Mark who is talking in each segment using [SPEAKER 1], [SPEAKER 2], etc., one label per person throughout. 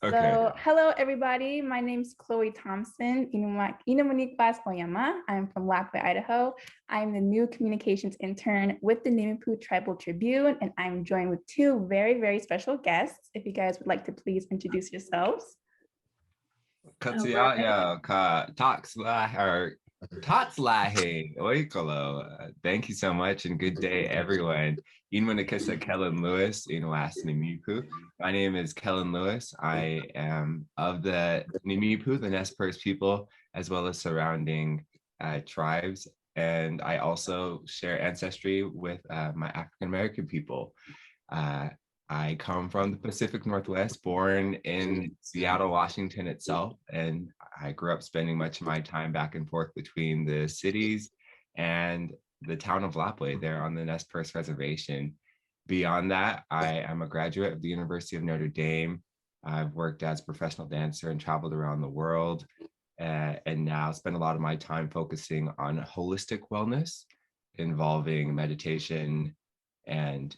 [SPEAKER 1] Okay.
[SPEAKER 2] So, hello everybody. My name's Chloe Thompson. Inamunikbas Oyama. I'm from Lapwai, Idaho. I'm the new communications intern with the Nimipu Tribal Tribune, and I'm joined with two very, very special guests. If you guys would like to please introduce yourselves.
[SPEAKER 1] Katsiaya ka Tatslahe Oikolo. Thank you so much and good day, everyone. Inwanakisa Kellen Lewis in West Nimipu. My name is Kellen Lewis. I am of the Nimipu, the Nez Perce people, as well as surrounding tribes. And I also share ancestry with my African American people. I come from the Pacific Northwest, born in Seattle, Washington itself, and I grew up spending much of my time back and forth between the cities and the town of Lapwai there on the Nez Perce Reservation. Beyond that, I am a graduate of the University of Notre Dame. I've worked as a professional dancer and traveled around the world, and now spend a lot of my time focusing on holistic wellness involving meditation and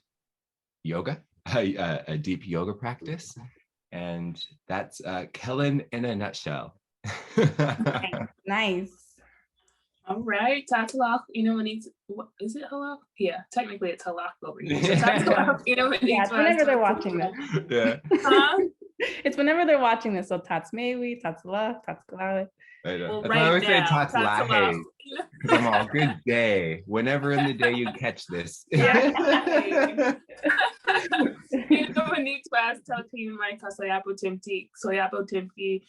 [SPEAKER 1] yoga. A deep yoga practice, and that's Kellen in a nutshell.
[SPEAKER 2] Nice.
[SPEAKER 3] All right, Tatalak, is it halak? Yeah, technically it's halak over here. So Tatalak,
[SPEAKER 2] Yeah, it's whenever they're watching this.
[SPEAKER 1] Yeah.
[SPEAKER 2] It's whenever they're watching this. So Tatsmewi, Tatsala, Tatskalawe.
[SPEAKER 1] Well, I always say Tatslahe because I'm all good day. Whenever in the day you catch this.
[SPEAKER 3] Yeah. Class team my Soyapo Timki,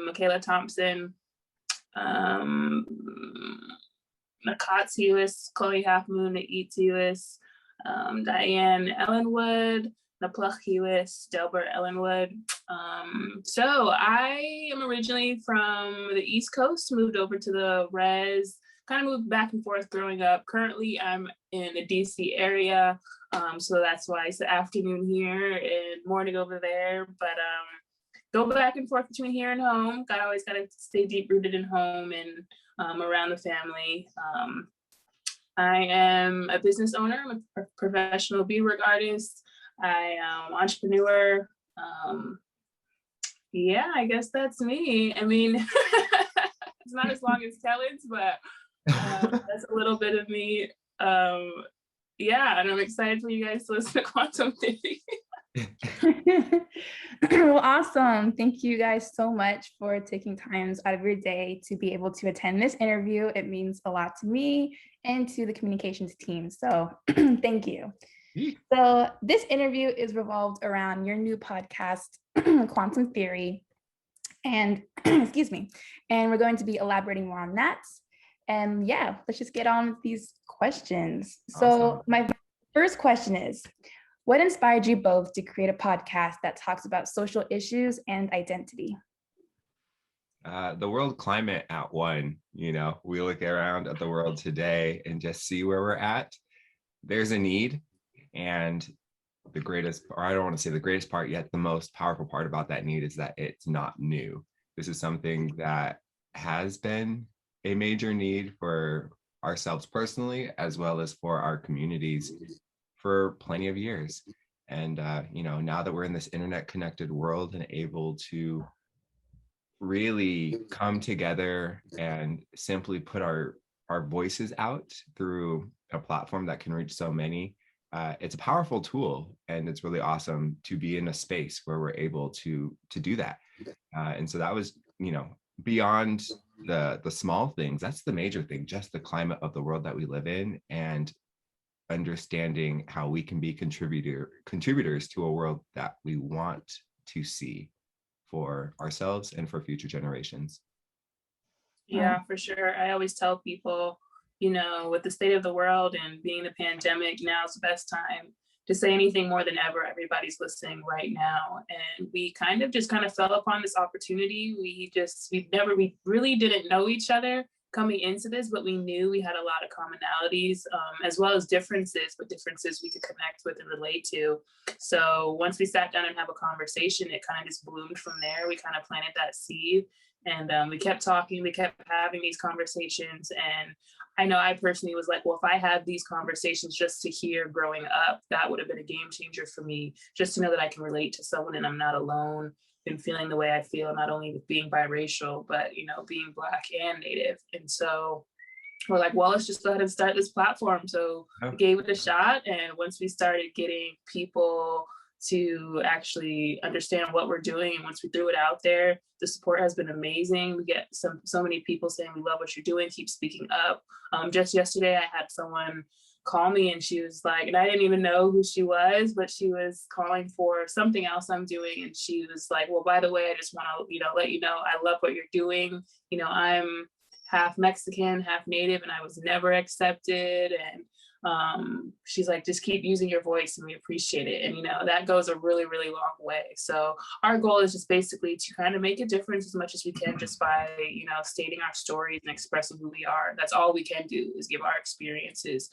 [SPEAKER 3] Mikailah Thompson, Nakat Silas, Chloe Half Moon, Eat Silas, Diane Ellenwood, Naplach Hewiss, Delbert Ellenwood. So I am originally from the East Coast, moved over to the Res, kind of moved back and forth growing up. Currently, I'm in the DC area, so that's why it's the afternoon here and morning over there. But go back and forth between here and home. Always got to stay deep rooted in home and around the family. I am a business owner. I'm a professional beadwork artist. I am entrepreneur. Yeah, I guess that's me. I mean, it's not as long as Kellen's, but that's a little bit of me. Yeah, and I'm excited for you guys to listen to Quantum Theory.
[SPEAKER 2] Well, awesome. Thank you guys so much for taking time out of your day to be able to attend this interview. It means a lot to me and to the communications team. So thank you. So this interview is revolved around your new podcast, Quantum Theory. And excuse me, and we're going to be elaborating more on that. And yeah, let's just get on with these questions. Awesome. So my first question is, what inspired you both to create a podcast that talks about social issues and identity?
[SPEAKER 1] The world climate at one, we look around at the world today and just see where we're at. There's a need. And the greatest, or I don't want to say the greatest part yet, the most powerful part about that need is that it's not new. This is something that has been a major need for ourselves personally, as well as for our communities for plenty of years. And, now that we're in this internet connected world and able to really come together and simply put our voices out through a platform that can reach so many, it's a powerful tool, and it's really awesome to be in a space where we're able to do that. And so that was, beyond the small things, that's the major thing, just the climate of the world that we live in, and understanding how we can be contributors to a world that we want to see for ourselves and for future generations.
[SPEAKER 3] Yeah, for sure. I always tell people, with the state of the world and being the pandemic, now's the best time to say anything more than ever. Everybody's listening right now. And we kind of fell upon this opportunity. We really didn't know each other coming into this, but we knew we had a lot of commonalities, as well as differences, but differences we could connect with and relate to. So once we sat down and have a conversation, it kind of just bloomed from there. We kind of planted that seed, and we kept talking, we kept having these conversations. And I know I personally was like, well, if I had these conversations just to hear growing up, that would have been a game changer for me, just to know that I can relate to someone and I'm not alone. been feeling the way I feel, not only with being biracial, but, you know, being Black and Native. And so we're like, well, let's just go ahead and start this platform. So we gave it a shot. And once we started getting people to actually understand what we're doing, and once we threw it out there, the support has been amazing. We get so many people saying, we love what you're doing, keep speaking up. Just yesterday, I had someone call me and she was like, and I didn't even know who she was, but she was calling for something else I'm doing. And she was like, well, by the way, I just want to, you know, let you know, I love what you're doing. You know, I'm half Mexican, half Native, and I was never accepted. And she's like, just keep using your voice and we appreciate it. And, you know, that goes a really, really long way. So our goal is just basically to kind of make a difference as much as we can, just by, you know, stating our stories and expressing who we are. That's all we can do, is give our experiences.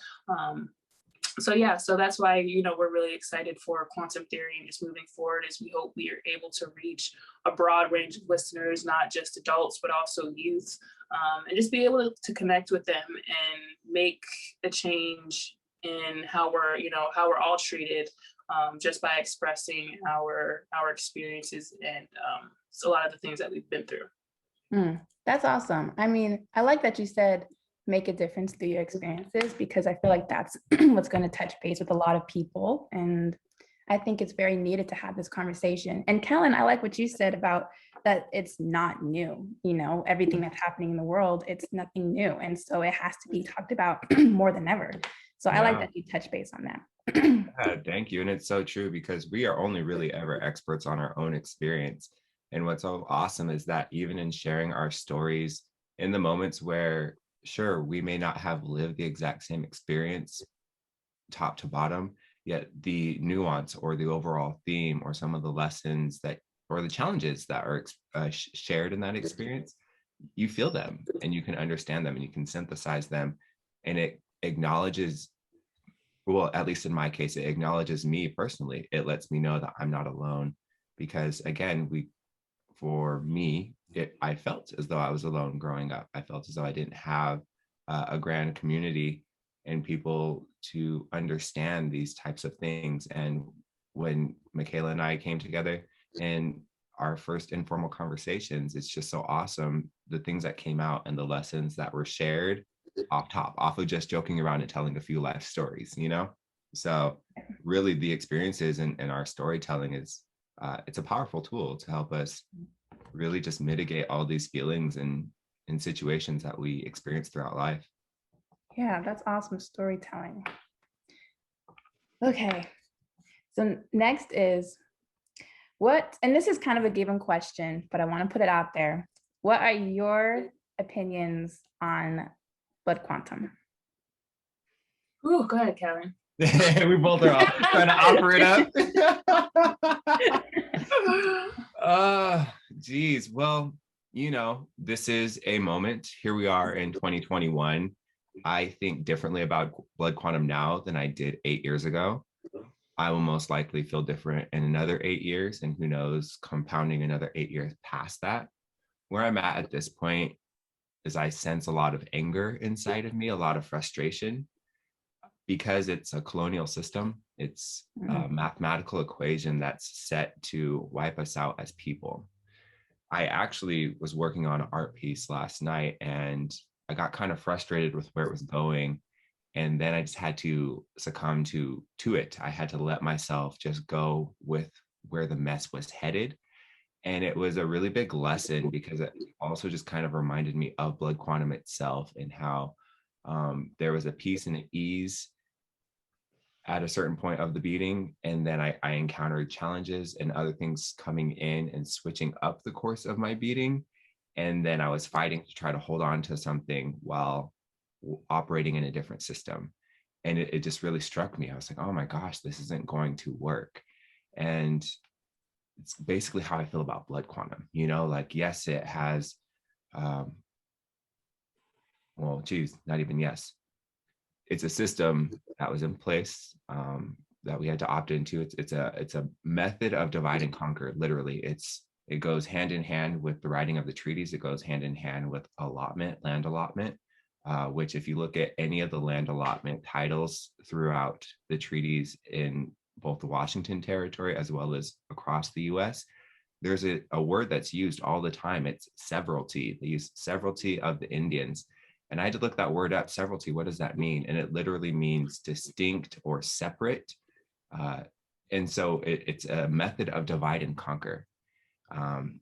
[SPEAKER 3] So yeah, so that's why, you know, we're really excited for Quantum Theory and just moving forward, as we hope we are able to reach a broad range of listeners, not just adults, but also youth, and just be able to connect with them and make a change in how we're, you know, how we're all treated, just by expressing our experiences and a lot of the things that we've been through.
[SPEAKER 2] That's awesome. I mean, I like that you said make a difference through your experiences, because I feel like that's what's going to touch base with a lot of people. And I think it's very needed to have this conversation. And Kellen, I like what you said about that it's not new, you know, everything that's happening in the world, it's nothing new. And so it has to be talked about more than ever. So I like that you touch base on that.
[SPEAKER 1] Yeah, thank you. And it's so true, because we are only really ever experts on our own experience. And what's so awesome is that even in sharing our stories in the moments where, sure, we may not have lived the exact same experience top to bottom, yet the nuance or the overall theme or some of the lessons that, or the challenges that are shared in that experience, you feel them and you can understand them and you can synthesize them. And it acknowledges, well, at least in my case, it acknowledges me personally. It lets me know that I'm not alone, because again, for me, I felt as though I was alone growing up. I felt as though I didn't have a grand community and people to understand these types of things. And when Mikailah and I came together in our first informal conversations, it's just so awesome, the things that came out and the lessons that were shared off of just joking around and telling a few life stories, you know? So really the experiences and our storytelling is, it's a powerful tool to help us really just mitigate all these feelings and in situations that we experience throughout life.
[SPEAKER 2] Yeah, that's awesome storytelling. Okay, so next is and this is kind of a given question, but I want to put it out there. What are your opinions on blood quantum?
[SPEAKER 3] Ooh, go ahead, Kellen.
[SPEAKER 1] We both are trying to offer it up. Geez, well, you know, this is a moment. Here we are in 2021. I think differently about blood quantum now than I did 8 years ago. I will most likely feel different in another 8 years, and who knows, compounding another 8 years past that. Where I'm at this point is I sense a lot of anger inside of me, a lot of frustration, because it's a colonial system. It's a mathematical equation that's set to wipe us out as people. I actually was working on an art piece last night and I got kind of frustrated with where it was going. And then I just had to succumb to it. I had to let myself just go with where the mess was headed. And it was a really big lesson, because it also just kind of reminded me of blood quantum itself and how there was a peace and an ease at a certain point of the beating. And then I encountered challenges and other things coming in and switching up the course of my beating. And then I was fighting to try to hold on to something while operating in a different system. And it just really struck me. I was like, oh my gosh, this isn't going to work. And it's basically how I feel about blood quantum, you know, like, yes, it has, well, geez, not even yes. It's a system that was in place that we had to opt into. It's a method of divide and conquer. Literally, it goes hand in hand with the writing of the treaties. It goes hand in hand with land allotment, which if you look at any of the land allotment titles throughout the treaties in both the Washington territory as well as across the US, there's a word that's used all the time. It's severalty. They use severalty of the Indians. And I had to look that word up, severalty. What does that mean? And it literally means distinct or separate. And so it's a method of divide and conquer.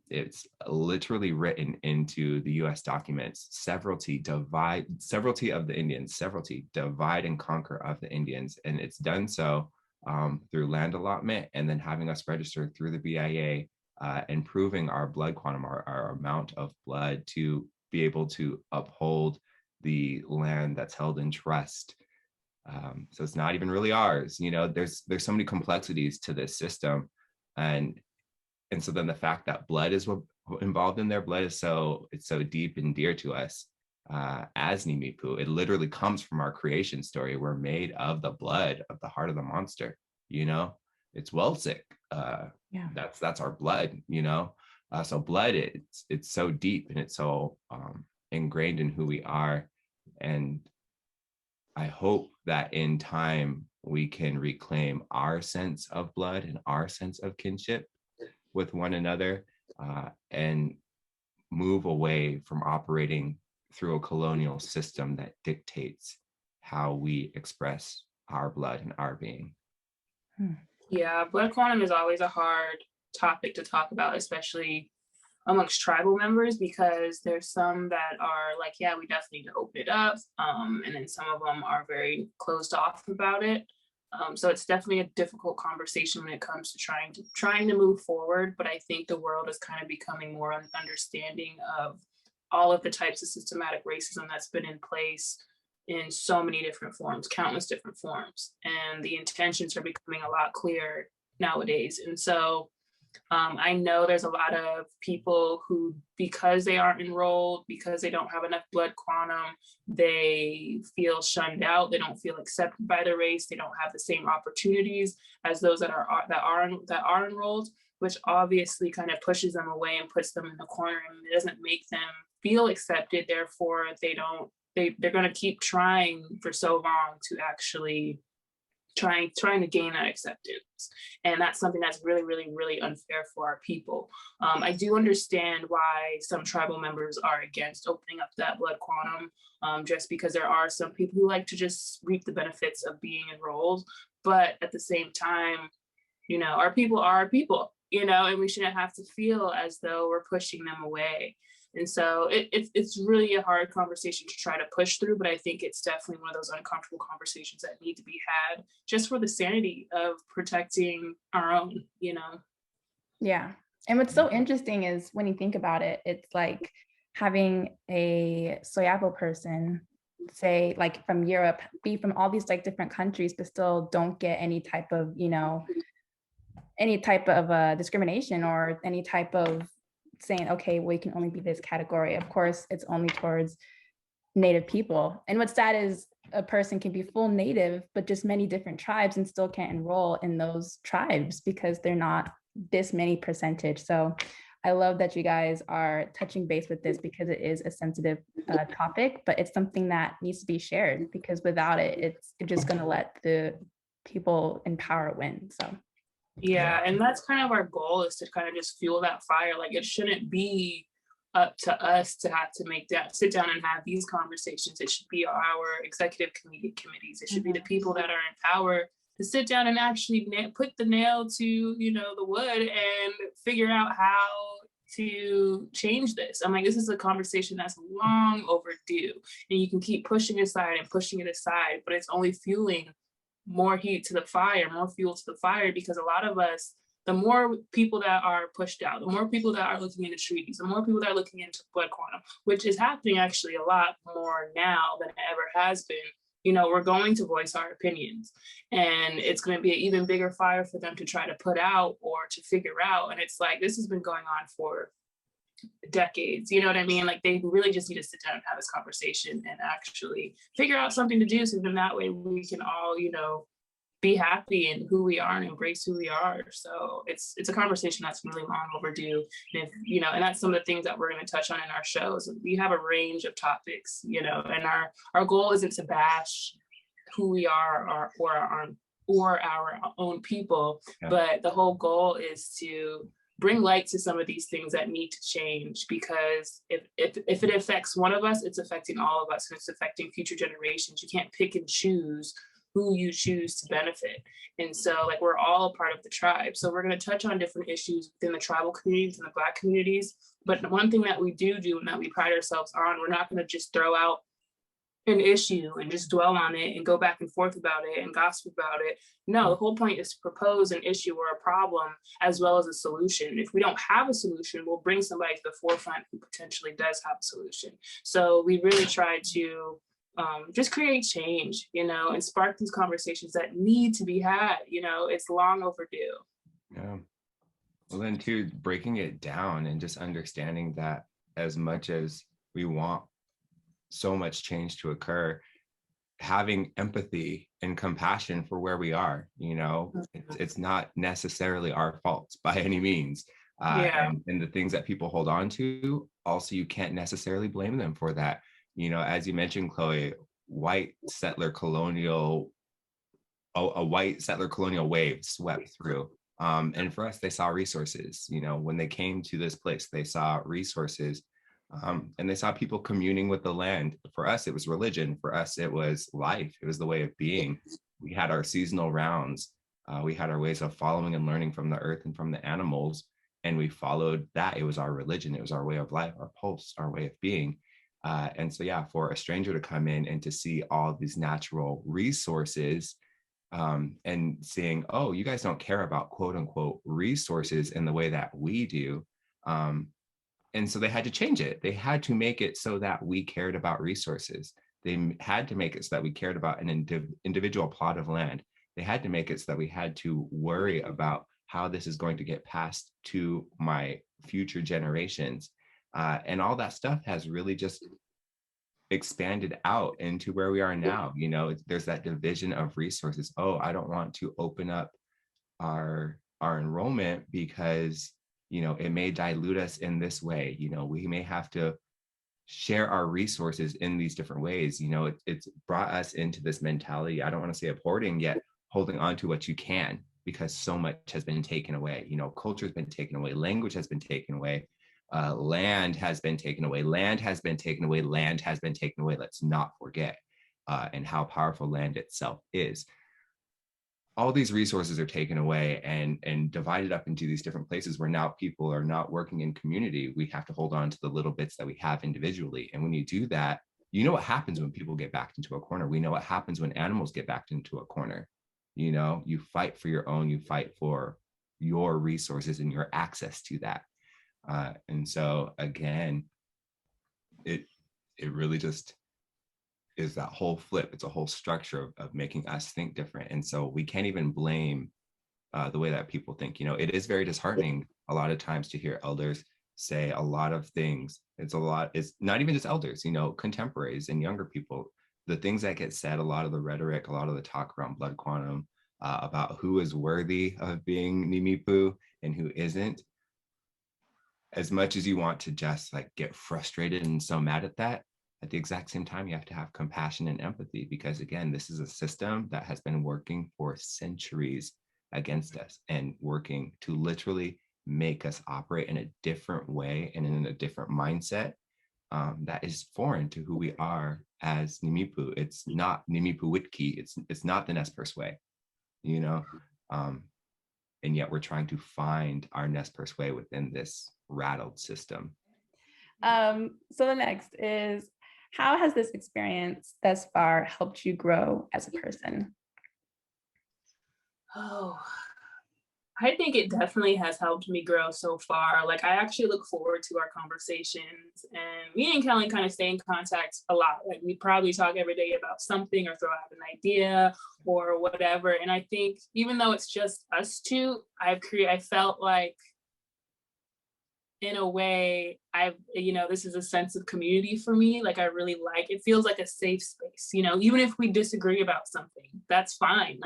[SPEAKER 1] It's literally written into the US documents, severalty of the Indians, severalty, divide and conquer of the Indians. And it's done so through land allotment and then having us register through the BIA and proving our blood quantum, our amount of blood to be able to uphold the land that's held in trust. So it's not even really ours. There's so many complexities to this system. And so then the fact that blood is involved in their blood is it's so deep and dear to us as Nimipu. It literally comes from our creation story. We're made of the blood of the heart of the monster. It's Wellsick.
[SPEAKER 2] Yeah.
[SPEAKER 1] That's our blood. So blood, it's so deep and it's so ingrained in who we are. And I hope that in time we can reclaim our sense of blood and our sense of kinship with one another and move away from operating through a colonial system that dictates how we express our blood and our being.
[SPEAKER 3] Yeah, blood quantum is always a hard topic to talk about, especially amongst tribal members, because there's some that are like, yeah, we definitely need to open it up. And then some of them are very closed off about it. So it's definitely a difficult conversation when it comes to trying to move forward. But I think the world is kind of becoming more understanding of all of the types of systematic racism that's been in place in so many different forms, countless different forms. And the intentions are becoming a lot clearer nowadays. And so I know there's a lot of people who, because they aren't enrolled, because they don't have enough blood quantum, they feel shunned out. They don't feel accepted by the race. They don't have the same opportunities as those that are enrolled, which obviously kind of pushes them away and puts them in the corner, and it doesn't make them feel accepted. Therefore, they're going to keep trying for so long to actually trying to gain that acceptance. And that's something that's really, really, really unfair for our people. I do understand why some tribal members are against opening up that blood quantum, just because there are some people who like to just reap the benefits of being enrolled. But at the same time, our people are our people, and we shouldn't have to feel as though we're pushing them away. And so it's really a hard conversation to try to push through, but I think it's definitely one of those uncomfortable conversations that need to be had just for the sanity of protecting our own,
[SPEAKER 2] Yeah. And what's so interesting is when you think about it, it's like having a Soyapo person, say like from Europe, be from all these like different countries, but still don't get any type of, discrimination or any type of saying, okay, well, you can only be this category. Of course, it's only towards Native people. And what's sad is a person can be full Native, but just many different tribes and still can't enroll in those tribes because they're not this many percentage. So I love that you guys are touching base with this because it is a sensitive topic, but it's something that needs to be shared because without it, it's just going to let the people in power win. So
[SPEAKER 3] yeah, and that's kind of our goal, is to kind of just fuel that fire. Like, it shouldn't be up to us to have to sit down and have these conversations. It should be our executive committees. It should be the people that are in power to sit down and actually put the nail to, the wood and figure out how to change this. I'm like, this is a conversation that's long overdue, and you can keep pushing it aside, but it's only fueling more heat to the fire, more fuel to the fire, because a lot of us, the more people that are pushed out, the more people that are looking into treaties, the more people that are looking into blood quantum, which is happening actually a lot more now than it ever has been, we're going to voice our opinions, and it's going to be an even bigger fire for them to try to put out or to figure out. And it's like, this has been going on for decades, you know what I mean? Like, they really just need to sit down and have this conversation and actually figure out something to do, so then that way we can all, be happy in who we are and embrace who we are. So it's a conversation that's really long overdue. And if, and that's some of the things that we're going to touch on in our shows. We have a range of topics, and our goal isn't to bash who we are or our own people, but the whole goal is to bring light to some of these things that need to change, because if it affects one of us, it's affecting all of us, and it's affecting future generations. You can't pick and choose who you choose to benefit. And so like we're all a part of the tribe. So we're going to touch on different issues within the tribal communities and the Black communities. But one thing that we do and that we pride ourselves on, we're not going to just throw out an issue and just dwell on it and go back and forth about it and gossip about it. No, the whole point is to propose an issue or a problem as well as a solution. If we don't have a solution, we'll bring somebody to the forefront who potentially does have a solution. So we really try to just create change, and spark these conversations that need to be had. It's long overdue.
[SPEAKER 1] Yeah. Well, then too, breaking it down and just understanding that as much as we want so much change to occur, having empathy and compassion for where we are, it's not necessarily our faults by any means. And the things that people hold on to, also, you can't necessarily blame them for that. As you mentioned, Chloe, a white settler colonial wave swept through. And for us, they saw resources. When they came to this place, they saw resources. And they saw people communing with the land. For us, it was religion. For us, it was life. It was the way of being. We had our seasonal rounds. We had our ways of following and learning from the earth and from the animals. And we followed that. It was our religion. It was our way of life, our pulse, our way of being. And so, yeah, for a stranger to come in and to see all these natural resources and seeing, oh, you guys don't care about quote unquote resources in the way that we do. And so they had to change it. They had to make it so that we cared about resources. They had to make it so that we cared about an individual plot of land. They had to make it so that we had to worry about how this is going to get passed to my future generations. And all that stuff has really just expanded out into where we are now. There's that division of resources. Oh, I don't want to open up our enrollment because it may dilute us in this way. We may have to share our resources in these different ways. It's brought us into this mentality. I don't want to say of hoarding, yet holding on to what you can, because so much has been taken away. Culture has been taken away. Language has been taken away. Land has been taken away. Land has been taken away. Land has been taken away. Let's not forget and how powerful land itself is. All these resources are taken away and divided up into these different places where now people are not working in community. We have to hold on to the little bits that we have individually. And when you do that, what happens when people get backed into a corner. We know what happens when animals get backed into a corner. You fight for your own, you fight for your resources and your access to that. And so again, it really just is that whole flip. It's a whole structure of making us think different. And so we can't even blame the way that people think. It is very disheartening a lot of times to hear elders say a lot of things. It's not even just elders, contemporaries and younger people. The things that get said, a lot of the rhetoric, a lot of the talk around blood quantum, about who is worthy of being Nimipu and who isn't. As much as you want to just get frustrated and so mad at that, at the exact same time, you have to have compassion and empathy, because again, this is a system that has been working for centuries against us and working to literally make us operate in a different way and in a different mindset that is foreign to who we are as Nimipu. It's not Nimipu Witki. It's not the Nez Perce way, and yet we're trying to find our Nez Perce way within this rattled system.
[SPEAKER 2] So the next is, how has this experience thus far helped you grow as a person?
[SPEAKER 3] Oh, I think it definitely has helped me grow so far. I actually look forward to our conversations, and me and Kellen kind of stay in contact a lot. We probably talk every day about something or throw out an idea or whatever. And I think even though it's just us two, I felt like, in a way, this is a sense of community for me. I really it feels like a safe space, even if we disagree about something, that's fine.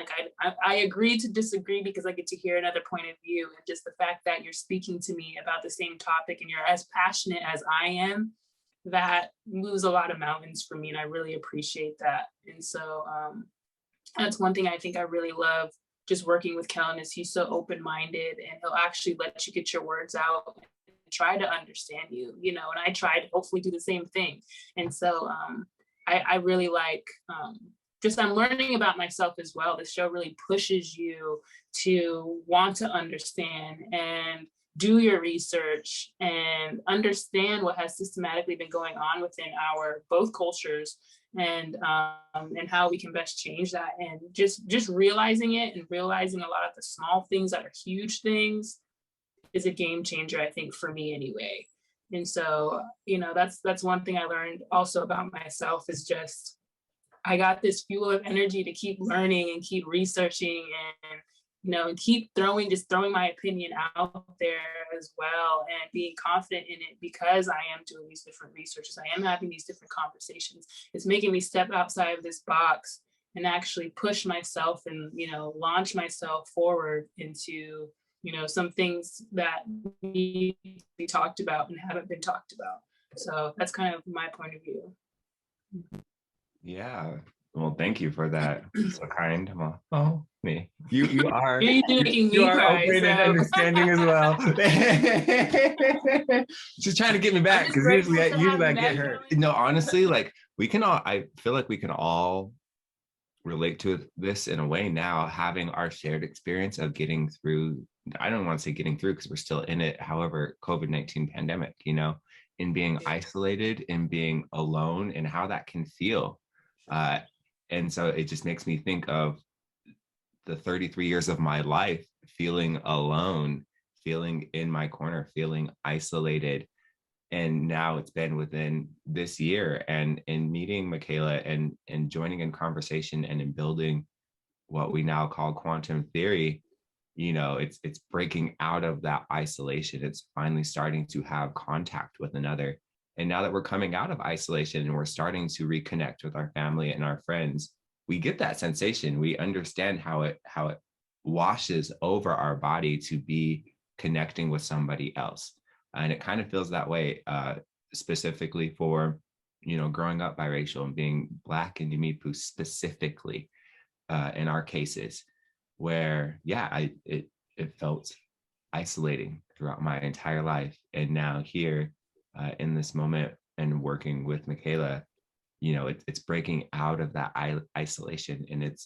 [SPEAKER 3] I agree to disagree because I get to hear another point of view. And just the fact that you're speaking to me about the same topic and you're as passionate as I am, that moves a lot of mountains for me. And I really appreciate that. And so that's one thing I think I really love just working with Kellen is he's so open-minded, and he'll actually let you get your words out and try to understand you, you know, and I try to hopefully do the same thing. And so I really like just I'm learning about myself as well. The show really pushes you to want to understand and do your research and understand what has systematically been going on within our both cultures, and how we can best change that. And just realizing it and realizing a lot of the small things that are huge things is a game changer, I think, for me anyway. And so, you know, that's one thing I learned also about myself is just I got this fuel of energy to keep learning and keep researching, and you know, and keep throwing my opinion out there as well, and being confident in it because I am doing these different researches. I am having these different conversations. It's making me step outside of this box and actually push myself and, you know, launch myself forward into, you know, some things that need to be talked about and haven't been talked about. So that's kind of my point of view.
[SPEAKER 1] Yeah. Well, thank you for that. So kind. Well, oh, me. You are
[SPEAKER 3] You're making
[SPEAKER 1] you
[SPEAKER 3] me
[SPEAKER 1] are
[SPEAKER 3] cry,
[SPEAKER 1] open and
[SPEAKER 3] so.
[SPEAKER 1] understanding as well. She's trying to get me back because usually I get her. No, honestly, like I feel like we can all relate to this in a way now, having our shared experience of getting through. I don't want to say getting through because we're still in it. However, COVID-19 pandemic, you know, in being isolated and being alone and how that can feel. And so it just makes me think of the 33 years of my life feeling alone, feeling in my corner, feeling isolated. And now it's been within this year, and in meeting Mikailah and joining in conversation and in building what we now call quantum theory, you know, it's breaking out of that isolation. It's finally starting to have contact with another. And now that we're coming out of isolation and we're starting to reconnect with our family and our friends, we get that sensation. We understand how it washes over our body to be connecting with somebody else. And it kind of feels that way, specifically for, you know, growing up biracial and being Black and Yamipu specifically, in our cases, where, yeah, it felt isolating throughout my entire life. And now here, in this moment and working with Mikailah, you know, it's breaking out of that isolation, and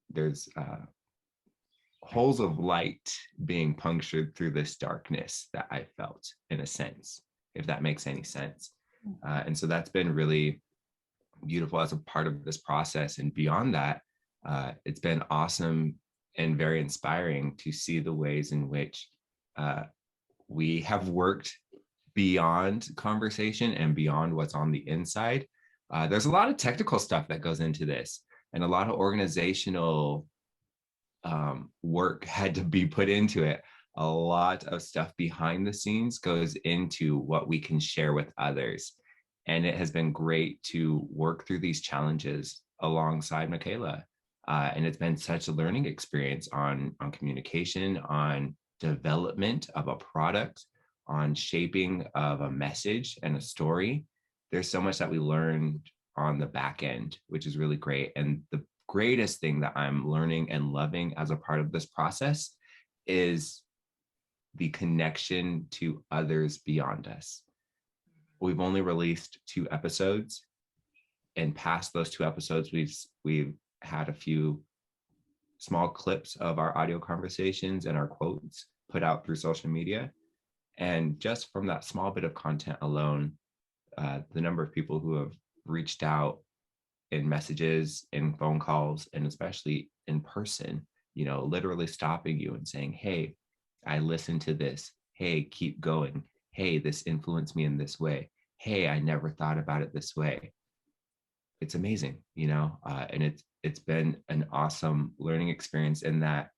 [SPEAKER 1] there's holes of light being punctured through this darkness that I felt, in a sense, if that makes any sense. And so that's been really beautiful as a part of this process. And beyond that, it's been awesome and very inspiring to see the ways in which we have worked beyond conversation and beyond what's on the inside. There's a lot of technical stuff that goes into this, and a lot of organizational work had to be put into it. A lot of stuff behind the scenes goes into what we can share with others. And it has been great to work through these challenges alongside Mikailah. And it's been such a learning experience on communication, on development of a product, on shaping of a message and a story. There's so much that we learned on the back end, which is really great. And the greatest thing that I'm learning and loving as a part of this process is the connection to others beyond us. We've only released 2 episodes, and past those 2 episodes, we've had a few small clips of our audio conversations and our quotes put out through social media. And just from that small bit of content alone, the number of people who have reached out in messages, in phone calls, and especially in person, you know, literally stopping you and saying, hey, I listened to this. Hey, keep going. Hey, this influenced me in this way. Hey, I never thought about it this way. It's amazing, you know, and it's been an awesome learning experience in that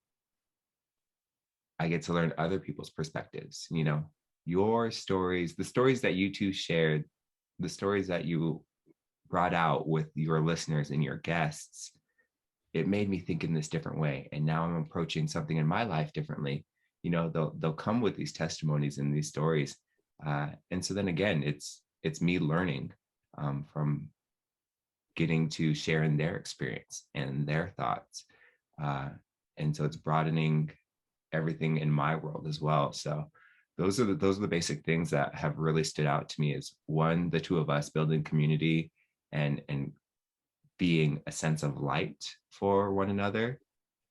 [SPEAKER 1] I get to learn other people's perspectives, you know, your stories, the stories that you two shared, the stories that you brought out with your listeners and your guests. It made me think in this different way. And now I'm approaching something in my life differently. You know, they'll come with these testimonies and these stories. And so then again, it's me learning from getting to share in their experience and their thoughts. And so it's broadening everything in my world as well. So those are the basic things that have really stood out to me, is one, the two of us building community and being a sense of light for one another.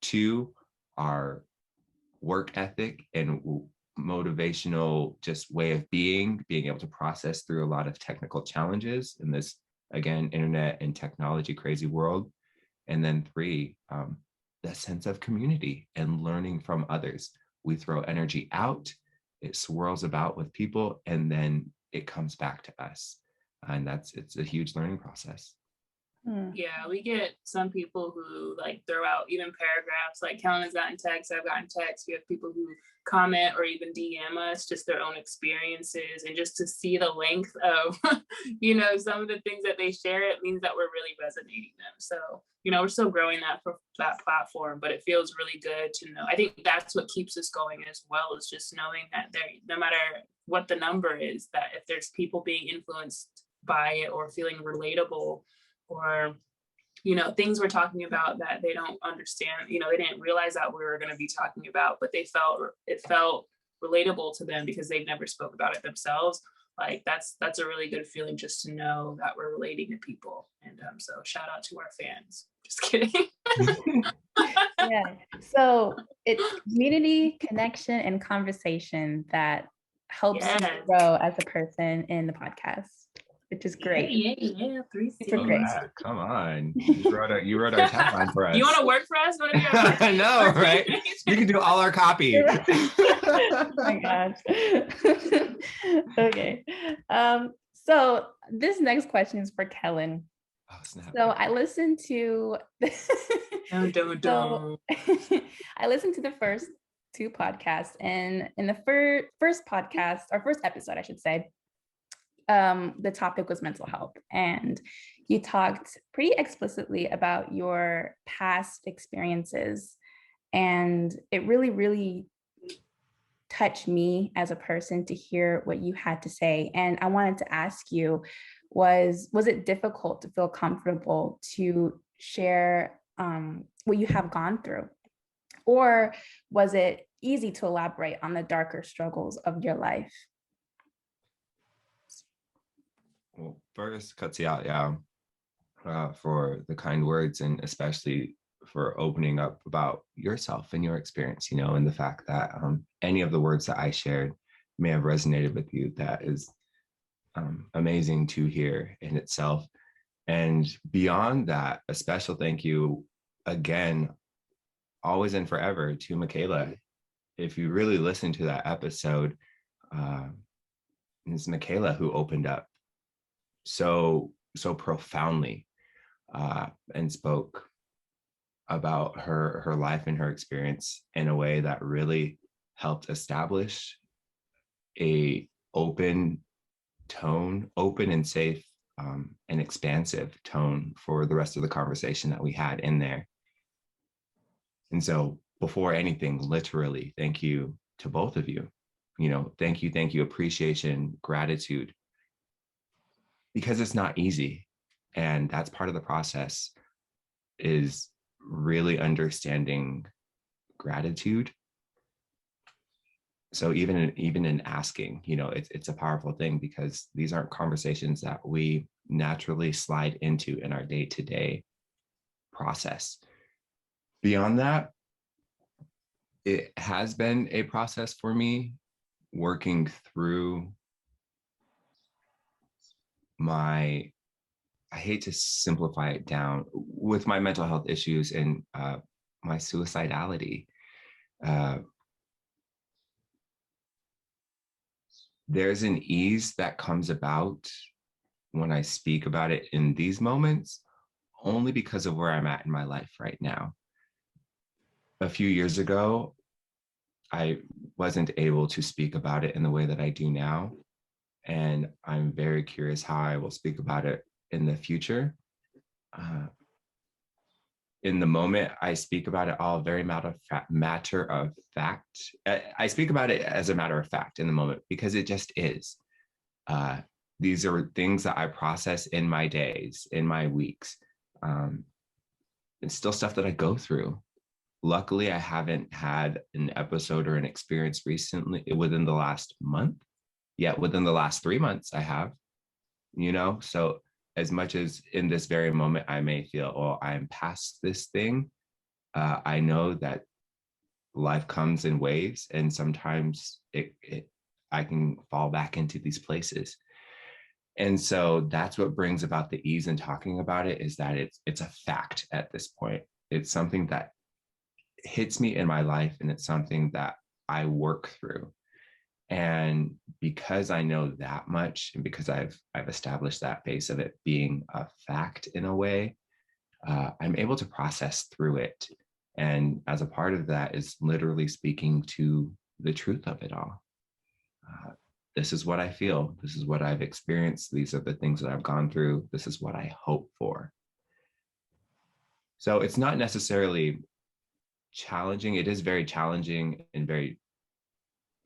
[SPEAKER 1] Two, our work ethic and motivational just way of being able to process through a lot of technical challenges in this, again, internet and technology crazy world. And then three, that sense of community and learning from others. We throw energy out, it swirls about with people, and then it comes back to us. And it's a huge learning process.
[SPEAKER 3] Yeah, we get some people who like throw out even paragraphs. Like Kellen has gotten texts, I've gotten texts. We have people who comment or even DM us just their own experiences, and just to see the length of, some of the things that they share, it means that we're really resonating them. So, we're still growing that platform, but it feels really good to know. I think that's what keeps us going as well, is just knowing that no matter what the number is, that if there's people being influenced by it or feeling relatable, or things we're talking about that they don't understand, they didn't realize that we were going to be talking about, but it felt relatable to them because they've never spoke about it themselves. Like that's a really good feeling, just to know that we're relating to people. And so shout out to our fans. Just kidding.
[SPEAKER 2] Yeah, so it's community, connection, and conversation that helps you grow as a person in the podcast, which is great.
[SPEAKER 3] Yeah.
[SPEAKER 2] Super great.
[SPEAKER 1] Come on. You wrote our tagline for us.
[SPEAKER 3] You want to work for us?
[SPEAKER 1] I know, right? You can do all our copy.
[SPEAKER 2] Oh my gosh. Okay. So this next question is for Kellen.
[SPEAKER 1] Oh, snap.
[SPEAKER 2] So I listened to I listened to the first two podcasts, and in the first podcast, or first episode, I should say, the topic was mental health, and you talked pretty explicitly about your past experiences, and it really, really touched me as a person to hear what you had to say. And I wanted to ask you, was it difficult to feel comfortable to share what you have gone through, or was it easy to elaborate on the darker struggles of your life?
[SPEAKER 1] Well, first, Katia, for the kind words, and especially for opening up about yourself and your experience, and the fact that any of the words that I shared may have resonated with you. That is amazing to hear in itself. And beyond that, a special thank you again, always and forever, to Mikailah. If you really listen to that episode, it's Mikailah who opened up so profoundly and spoke about her life and her experience in a way that really helped establish a open and safe and expansive tone for the rest of the conversation that we had in there. And so before anything, literally, thank you to both of you. Thank you, appreciation, gratitude, because it's not easy. And that's part of the process, is really understanding gratitude. So even in asking, it's a powerful thing, because these aren't conversations that we naturally slide into in our day-to-day process. Beyond that, it has been a process for me working through I hate to simplify it down, with my mental health issues and my suicidality. There's an ease that comes about when I speak about it in these moments, only because of where I'm at in my life right now. A few years ago, I wasn't able to speak about it in the way that I do now. And I'm very curious how I will speak about it in the future. In the moment, I speak about it all very matter of fact. I speak about it as a matter of fact in the moment, because it just is. These are things that I process in my days, in my weeks. It's still stuff that I go through. luckily, I haven't had an episode or an experience recently within the last month. Yet within the last 3 months, I have, so as much as in this very moment, I may feel, oh, I'm past this thing. I know that life comes in waves, and sometimes I can fall back into these places. And so that's what brings about the ease in talking about it, is that it's a fact at this point. It's something that hits me in my life, and it's something that I work through. And because I know that much, and because I've established that base of it being a fact in a way, I'm able to process through it. And as a part of that is literally speaking to the truth of it all. This is what I feel. This is what I've experienced. These are the things that I've gone through. This is what I hope for. So it's not necessarily challenging. It is very challenging and very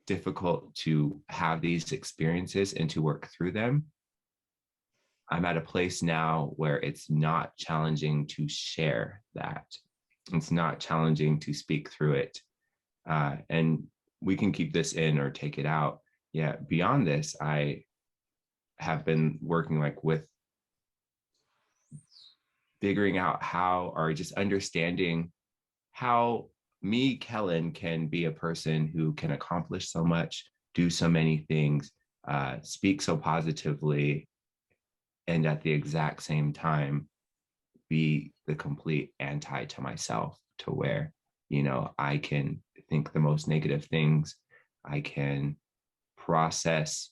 [SPEAKER 1] difficult to have these experiences and to work through them. I'm at a place now where it's not challenging to share that. It's not challenging to speak through it. And we can keep this in or take it out. Yeah, beyond this, I have been working with figuring out how, or just understanding how me, Kellen, can be a person who can accomplish so much, do so many things, speak so positively, and at the exact same time, be the complete anti to myself, to where, I can think the most negative things. I can process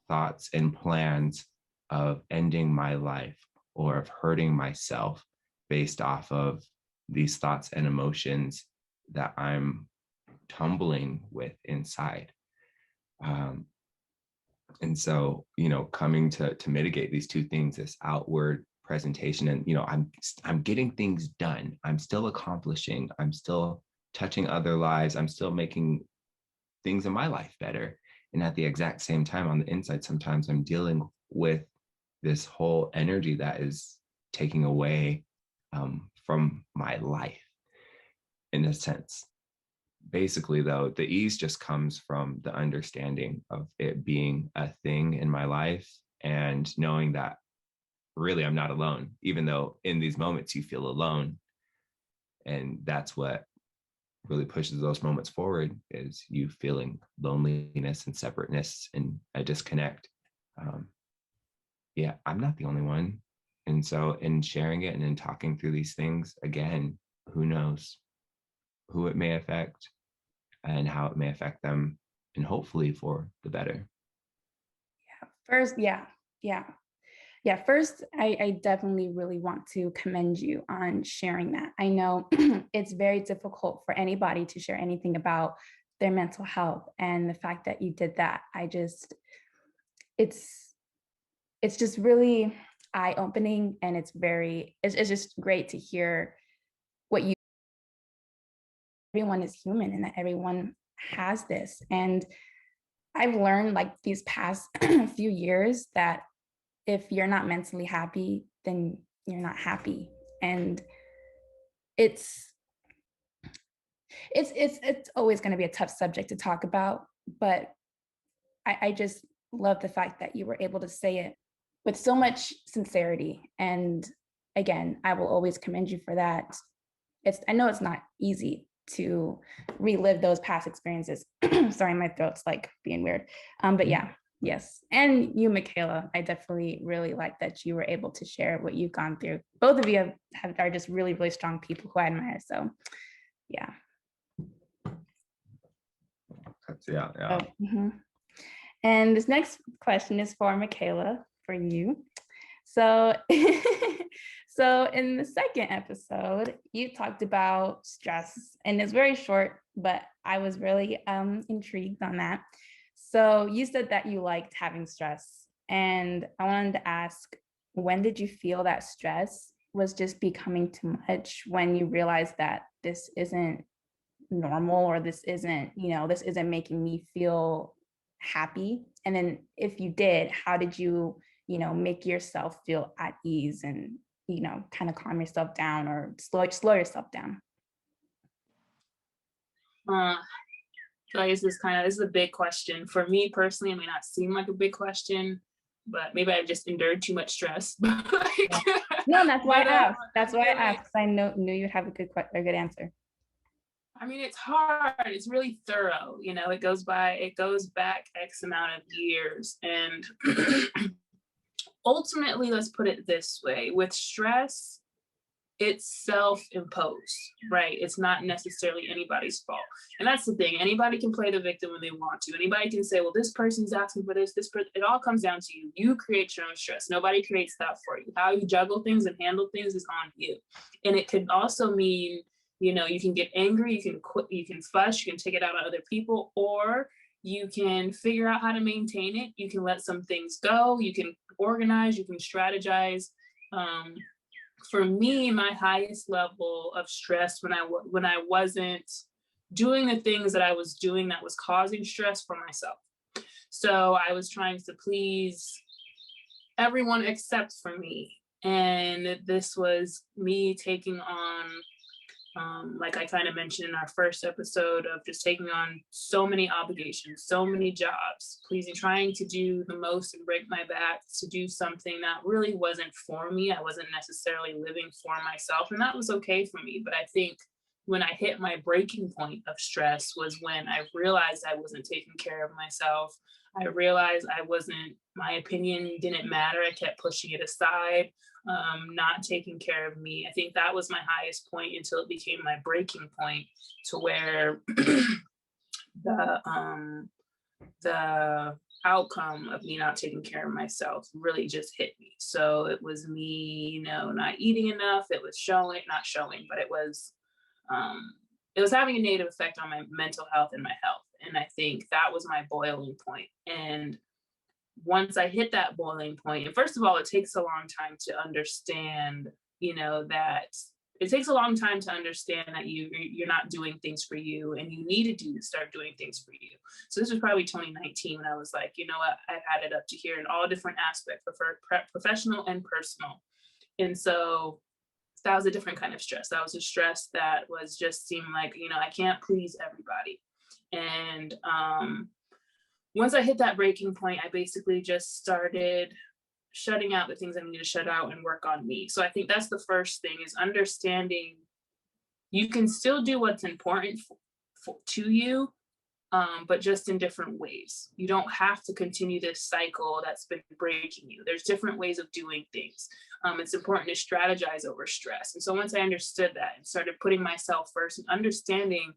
[SPEAKER 1] thoughts and plans of ending my life or of hurting myself based off of these thoughts and emotions that I'm tumbling with inside. And so, coming to mitigate these two things, this outward presentation, and I'm getting things done. I'm still accomplishing. I'm still touching other lives. I'm still making things in my life better. And at the exact same time, on the inside, sometimes I'm dealing with this whole energy that is taking away from my life, in a sense. Basically, though, the ease just comes from the understanding of it being a thing in my life, and knowing that really I'm not alone, even though in these moments you feel alone. And that's what really pushes those moments forward, is you feeling loneliness and separateness and a disconnect. Yeah, I'm not the only one. And so in sharing it and in talking through these things, again, who knows who it may affect and how it may affect them, and hopefully for the better.
[SPEAKER 2] First, first, I definitely really want to commend you on sharing that. I know it's very difficult for anybody to share anything about their mental health, and the fact that you did that, it's just really eye-opening, and it's just great to hear what you, everyone is human and that everyone has this. And I've learned these past few years that if you're not mentally happy, then you're not happy. And it's always going to be a tough subject to talk about, but I just love the fact that you were able to say it with so much sincerity. And again, I will always commend you for that. I know it's not easy to relive those past experiences. Sorry, my throat's being weird. But yeah, yes. And you, Mikailah, I definitely really like that you were able to share what you've gone through. Both of you are just really, really strong people who I admire. So yeah.
[SPEAKER 1] Yeah.
[SPEAKER 2] And this next question is for Mikailah, for you. So, so in the second episode, you talked about stress, and it's very short, but I was really intrigued on that. So you said that you liked having stress, and I wanted to ask, when did you feel that stress was just becoming too much, when you realized that this isn't normal, or this isn't making me feel happy? And then if you did, how did you make yourself feel at ease and kind of calm yourself down, or slow yourself down?
[SPEAKER 3] I feel like this is a big question. For me personally, it may not seem like a big question, but maybe I've just endured too much stress.
[SPEAKER 2] Yeah. No, that's why I asked. That's why I
[SPEAKER 3] feel like,
[SPEAKER 2] asked, 'cause I knew you'd have a good answer.
[SPEAKER 3] I mean, it's hard. It's really thorough. You know, it goes back X amount of years. And ultimately, let's put it this way, with stress, it's self-imposed, right? It's not necessarily anybody's fault. And that's the thing. Anybody can play the victim when they want to. Anybody can say, well, this person's asking for this person. It all comes down to you. You create your own stress. Nobody creates that for you. How you juggle things and handle things is on you. And it could also mean, you know, you can get angry, you can quit, you can fuss, you can take it out on other people, or you can figure out how to maintain it. You can let some things go. You can organize, you can strategize. For me, my highest level of stress when I wasn't doing the things that I was doing that was causing stress for myself. So I was trying to please everyone except for me. And this was me taking on, like I kind of mentioned in our first episode, of just taking on so many obligations, so many jobs, trying to do the most and break my back to do something that really wasn't for me. I wasn't necessarily living for myself, and that was okay for me. But I think when I hit my breaking point of stress was when I realized I wasn't taking care of myself. I realized my opinion didn't matter. I kept pushing it aside, not taking care of me. I think that was my highest point until it became my breaking point, to where the outcome of me not taking care of myself really just hit me. So it was me, you know, not eating enough. It was not showing, but it was having a negative effect on my mental health and my health. And I think that was my boiling point. And once I hit that boiling point, and first of all, it takes a long time to understand, you know, that it takes a long time to understand that you're not doing things for you, and you need to start doing things for you. So this was probably 2019 when I was like, you know what, I've had it up to here in all different aspects, professional and personal. And so that was a different kind of stress. That was a stress that was just seemed like, you know, I can't please everybody. And once I hit that breaking point, I basically just started shutting out the things I need to shut out and work on me. So I think that's the first thing, is understanding you can still do what's important to you, but just in different ways. You don't have to continue this cycle that's been breaking you. There's different ways of doing things. It's important to strategize over stress. And so once I understood that and started putting myself first and understanding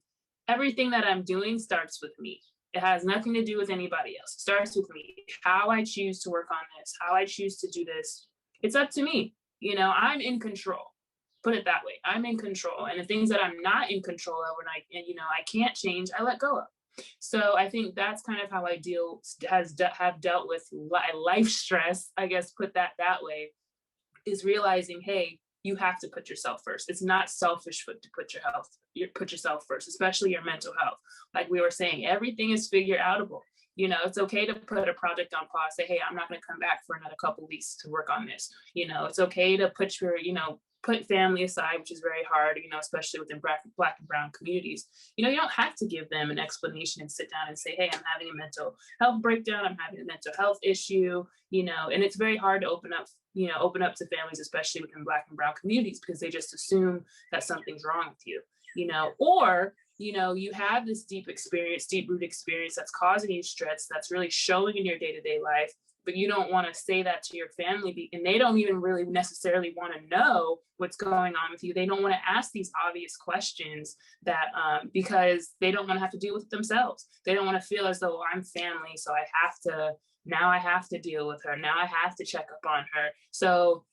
[SPEAKER 3] everything that I'm doing starts with me. It has nothing to do with anybody else. It starts with me. How I choose to work on this, how I choose to do this, it's up to me. You know, I'm in control. Put it that way. I'm in control. And the things that I'm not in control of, and I can't change, I let go of. So I think that's kind of how I have dealt with life stress, I guess, put that way, is realizing, hey, you have to put yourself first. It's not selfish to put yourself first, especially your mental health. Like we were saying, everything is figure outable. You know, it's okay to put a project on pause, say, hey, I'm not going to come back for another couple of weeks to work on this. You know, it's okay to put family aside, which is very hard, you know, especially within Black and Brown communities. You know, you don't have to give them an explanation and sit down and say, hey, I'm having a mental health breakdown, I'm having a mental health issue, you know, and it's very hard to open up to families, especially within Black and Brown communities, because they just assume that something's wrong with you, you know, or, you know, you have this deep root experience that's causing you stress, that's really showing in your day-to-day life, but you don't want to say that to your family, and they don't even really necessarily want to know what's going on with you. They don't want to ask these obvious questions that because they don't want to have to deal with it themselves. They don't want to feel as though, well, I'm family, so I have to deal with her. Now I have to check up on her. So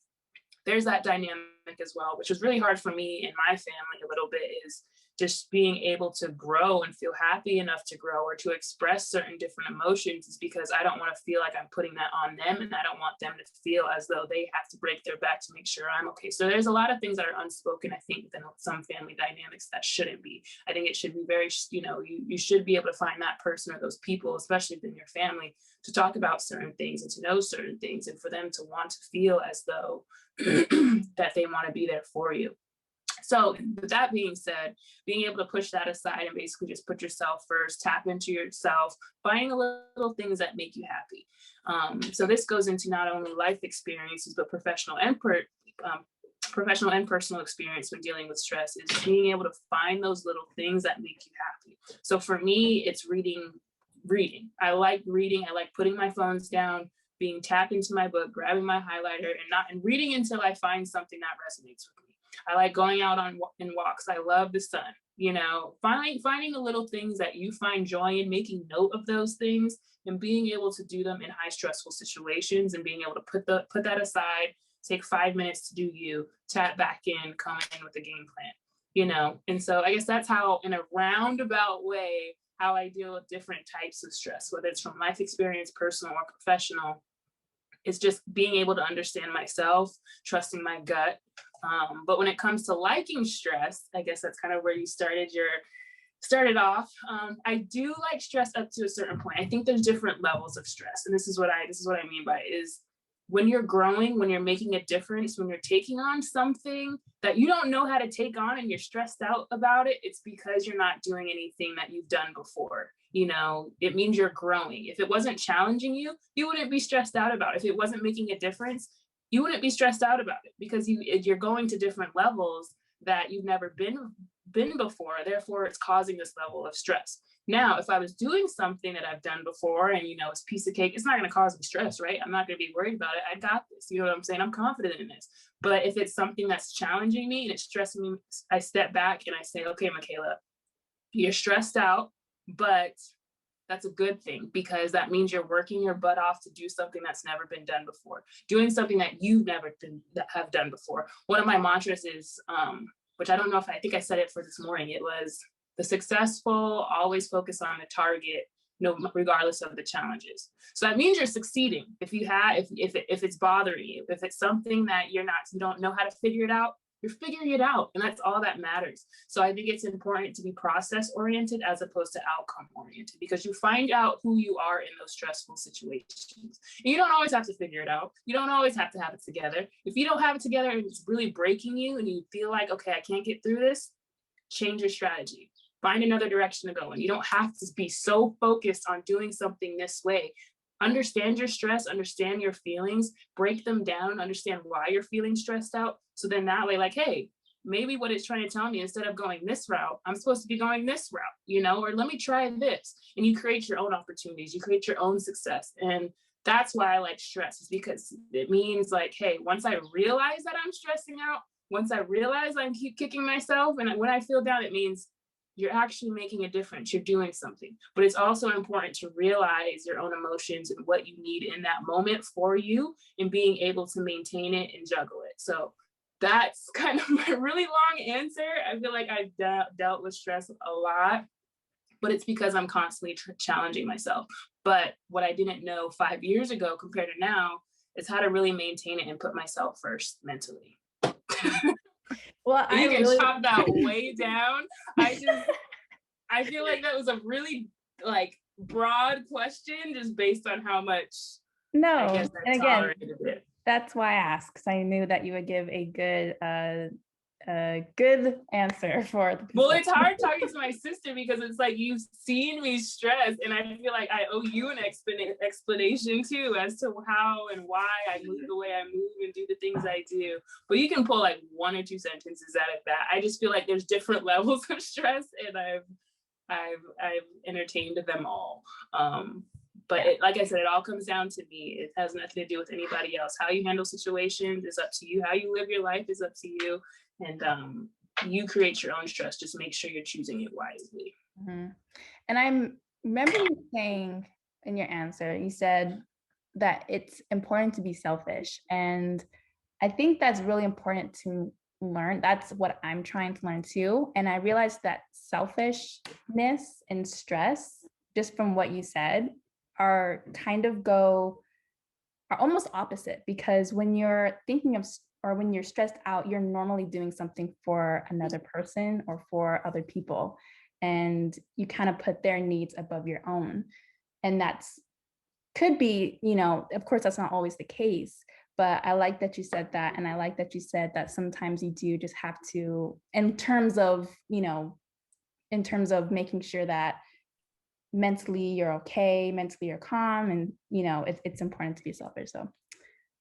[SPEAKER 3] there's that dynamic as well, which was really hard for me and my family a little bit, is just being able to grow and feel happy enough to grow or to express certain different emotions, is because I don't want to feel like I'm putting that on them, and I don't want them to feel as though they have to break their back to make sure I'm okay. So there's a lot of things that are unspoken, I think, within some family dynamics that shouldn't be. I think it should be very, you know, you should be able to find that person or those people, especially within your family, to talk about certain things and to know certain things, and for them to want to feel as though that they want to be there for you. So with that being said, being able to push that aside and basically just put yourself first, tap into yourself, finding the little things that make you happy. So this goes into not only life experiences, but professional and personal experience when dealing with stress, is being able to find those little things that make you happy. So for me, it's reading. I like reading. I like putting my phones down, being tapped into my book, grabbing my highlighter, and reading until I find something that resonates with me. I like going out on walks. I love the sun. You know, finding the little things that you find joy in, making note of those things, and being able to do them in high stressful situations, and being able to put that aside, take 5 minutes to do you, tap back in, come in with a game plan, you know? And so I guess that's how, in a roundabout way, how I deal with different types of stress, whether it's from life experience, personal or professional. It's just being able to understand myself, trusting my gut. But when it comes to liking stress, I guess that's kind of where you started off. I do like stress up to a certain point. I think there's different levels of stress. And this is what I mean by it, is when you're growing, when you're making a difference, when you're taking on something that you don't know how to take on and you're stressed out about it, it's because you're not doing anything that you've done before. You know, it means you're growing. If it wasn't challenging you, you wouldn't be stressed out about it. If it wasn't making a difference, you wouldn't be stressed out about it, because you're going to different levels that you've never been before. Therefore, it's causing this level of stress. Now, if I was doing something that I've done before and, you know, it's a piece of cake, it's not going to cause me stress, right? I'm not going to be worried about it. I got this. You know what I'm saying? I'm confident in this. But if it's something that's challenging me and it's stressing me, I step back and I say, okay, Mikailah, you're stressed out, but that's a good thing, because that means you're working your butt off to do something that's never been done before, doing something that you've never have done before. One of my mantras is, which I don't know if I think I said it for this morning. It was, the successful always focus on the target, regardless of the challenges. So that means you're succeeding. If it's bothering you, if it's something that you don't know how to figure it out, you're figuring it out, and that's all that matters. So I think it's important to be process oriented as opposed to outcome oriented, because you find out who you are in those stressful situations. And you don't always have to figure it out. You don't always have to have it together. If you don't have it together and it's really breaking you and you feel like, okay, I can't get through this, change your strategy. Find another direction to go in. You don't have to be so focused on doing something this way. Understand your stress, understand your feelings, break them down, understand why you're feeling stressed out. So then that way, like, hey, maybe what it's trying to tell me, instead of going this route, I'm supposed to be going this route, you know, or let me try this. And you create your own opportunities, you create your own success. And that's why I like stress, is because it means like, hey, once I realize that I'm stressing out, once I realize I keep kicking myself, and when I feel down, it means you're actually making a difference. You're doing something. But it's also important to realize your own emotions and what you need in that moment for you, and being able to maintain it and juggle it. So that's kind of my really long answer. I feel like I've dealt with stress a lot, but it's because I'm constantly challenging myself. But what I didn't know 5 years ago compared to now is how to really maintain it and put myself first mentally.
[SPEAKER 2] Well,
[SPEAKER 3] you can chop that way down. I feel like that was a really like broad question, just based on how much I guess I tolerated it.
[SPEAKER 2] That's why I asked, because I knew that you would give a good answer for the people.
[SPEAKER 3] Well, it's hard talking to my sister, because it's like, you've seen me stress, and I feel like I owe you an explanation too, as to how and why I move the way I move and do the things I do. But you can pull like 1 or 2 sentences out of that. I just feel like there's different levels of stress, and I've entertained them all. But like I said, it all comes down to me. It has nothing to do with anybody else. How you handle situations is up to you. How you live your life is up to you. And you create your own stress. Just make sure you're choosing it wisely.
[SPEAKER 2] Mm-hmm. And I remember you saying in your answer, you said that it's important to be selfish. And I think that's really important to learn. That's what I'm trying to learn too. And I realized that selfishness and stress, just from what you said, are almost opposite, because when you're thinking of, or when you're stressed out, you're normally doing something for another person or for other people, and you kind of put their needs above your own. And could be, you know, of course that's not always the case, But I like that you said that. And I like that you said that sometimes you do just have to, in terms of making sure that mentally you're okay, mentally you're calm, and it's important to be selfish. So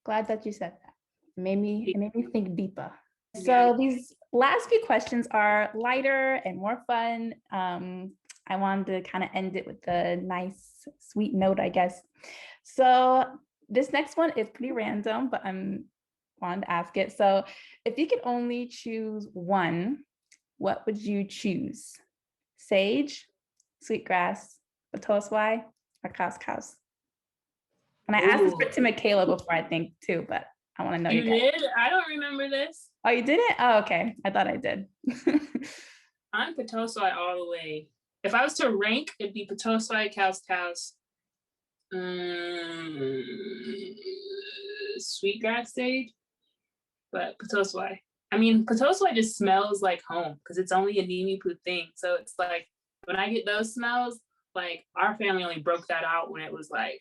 [SPEAKER 2] glad that you said that. It made me think deeper. So these last few questions are lighter and more fun. I wanted to kind of end it with a nice, sweet note, I guess. So this next one is pretty random, but I'm wanted to ask it. So if you could only choose one, what would you choose? Sage, sweetgrass, batoswai, or cows? And I asked this to Mikailah before, I think, too, but I want to know
[SPEAKER 3] you did? I don't remember this.
[SPEAKER 2] Oh, you didn't? Oh, okay. I thought I did.
[SPEAKER 3] I'm batoswai all the way. If I was to rank, it'd be batoswai, cows, sweetgrass sage, but batoswai. I mean, batoswai just smells like home because it's only a Nimipu thing. So it's like when I get those smells, like our family only broke that out when it was like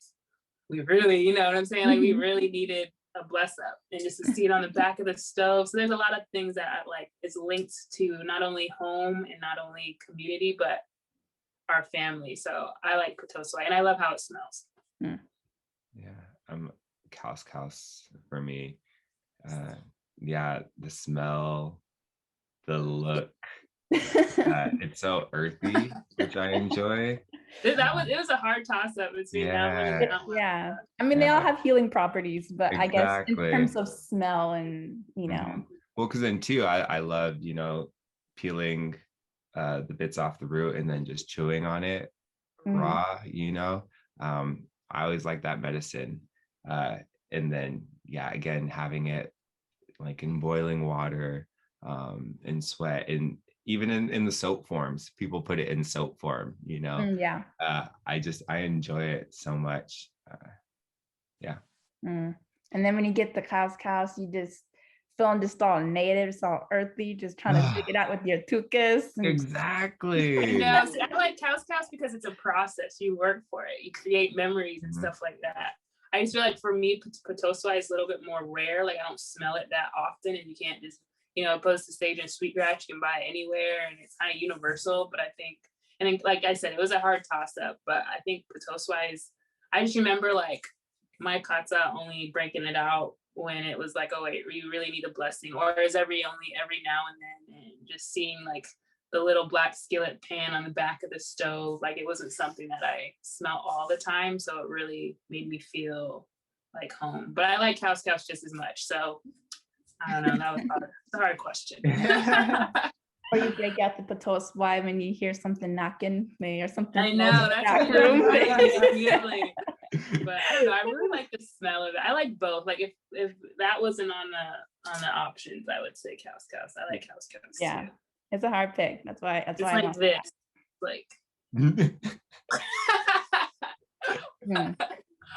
[SPEAKER 3] we really, you know what I'm saying? Like we really needed a bless up and just to see it on the back of the stove. So there's a lot of things that like is linked to not only home and not only community, but our family. So I like batoswai and I love how it smells.
[SPEAKER 1] Yeah, cows for me. Yeah, the smell, the look. It's so earthy, which I enjoy.
[SPEAKER 3] It was a hard toss up between that one and that one.
[SPEAKER 2] Yeah. I mean, they all have healing properties, but
[SPEAKER 1] Exactly.
[SPEAKER 2] I guess in terms of smell and,
[SPEAKER 1] Well, because then too, I loved, peeling the bits off the root and then just chewing on it raw, I always like that medicine. And then, yeah, again, having it like in boiling water, in sweat, and even in the soap forms, people put it in soap form,
[SPEAKER 2] Yeah.
[SPEAKER 1] I enjoy it so much. Yeah.
[SPEAKER 2] And then when you get the cows, you just feeling just all native, it's all earthy, just trying to dig it out with your tukas.
[SPEAKER 1] Exactly.
[SPEAKER 3] No, see, I like cows because it's a process. You work for it. You create memories and stuff like that. I just feel like for me, batoswai is a little bit more rare. Like I don't smell it that often, and you can't just, opposed to sage and sweetgrass, you can buy it anywhere, and it's kind of universal. But I think, and then, like I said, it was a hard toss up. But I think batoswai is. I just remember like my katsa only breaking it out when it was like, oh wait, you really need a blessing, or is every now and then, and just seeing like the little black skillet pan on the back of the stove, like it wasn't something that I smell all the time, so it really made me feel like home. But I like cows just as much, so I don't know. That was a hard question.
[SPEAKER 2] Or you break out the batoswai when you hear something knocking, or something.
[SPEAKER 3] I know that's
[SPEAKER 2] room.
[SPEAKER 3] Immediately. But I don't know. I really like the smell of it. I like both. Like if that wasn't on the options, I would say cows. I like cows
[SPEAKER 2] yeah,
[SPEAKER 3] too.
[SPEAKER 2] It's a hard pick. That's why.
[SPEAKER 3] It's like this. Like.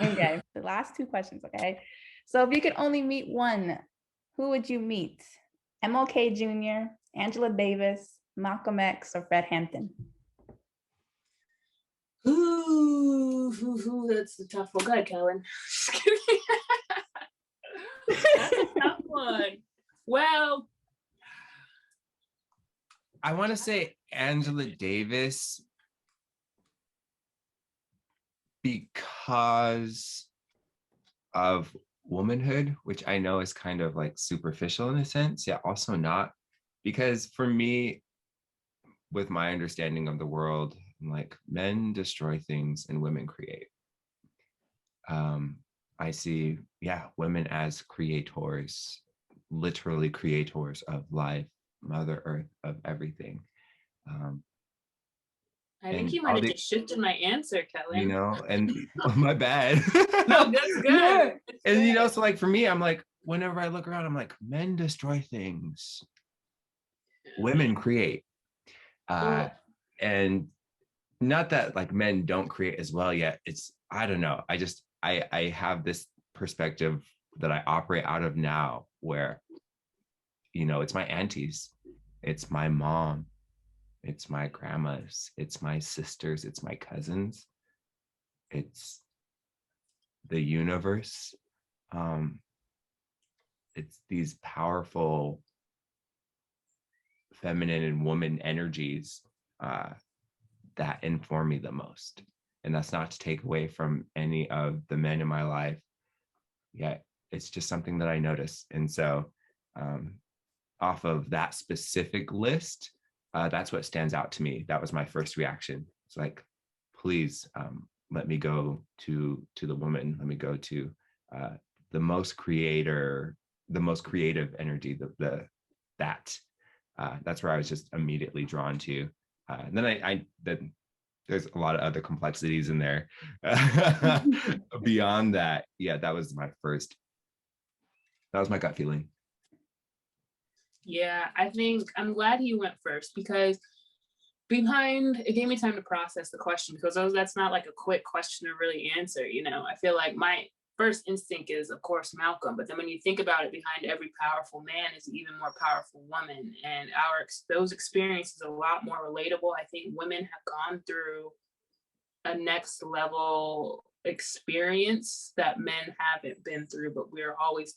[SPEAKER 2] Okay. The last two questions. Okay. So if you could only meet one, who would you meet? MLK Jr., Angela Davis, Malcolm X, or Fred Hampton?
[SPEAKER 3] Ooh, that's a tough one. Go ahead, Kellen. That's a tough one. Well,
[SPEAKER 1] I want to say Angela Davis because of womanhood, which I know is kind of like superficial in a sense, yet also not. Because for me, with my understanding of the world, like men destroy things and women create. I see, women as creators, literally creators of life, Mother Earth, of everything.
[SPEAKER 3] I think you might have just shifted my answer, Kellen.
[SPEAKER 1] And my bad.
[SPEAKER 3] No, that's good.
[SPEAKER 1] Yeah. And so like for me, I'm like, whenever I look around, I'm like, men destroy things, women create. And not that like men don't create as well yet. It's, I don't know. I have this perspective that I operate out of now where, it's my aunties, it's my mom, it's my grandmas, it's my sisters, it's my cousins, it's the universe. it's these powerful feminine and woman energies that inform me the most. And that's not to take away from any of the men in my life. Yet it's just something that I notice. And so off of that specific list, that's what stands out to me. That was my first reaction. It's like, please let me go to the woman. Let me go to the most creative energy, that's where I was just immediately drawn to. And then then there's a lot of other complexities in there. Beyond that, yeah, that was my gut feeling.
[SPEAKER 3] Yeah, I think I'm glad you went first, because it gave me time to process the question, because that's not like a quick question to really answer. I feel like my first instinct is, of course, Malcolm, but then when you think about it, behind every powerful man is an even more powerful woman, and those experiences are a lot more relatable. I think women have gone through a next level experience that men haven't been through, but we're always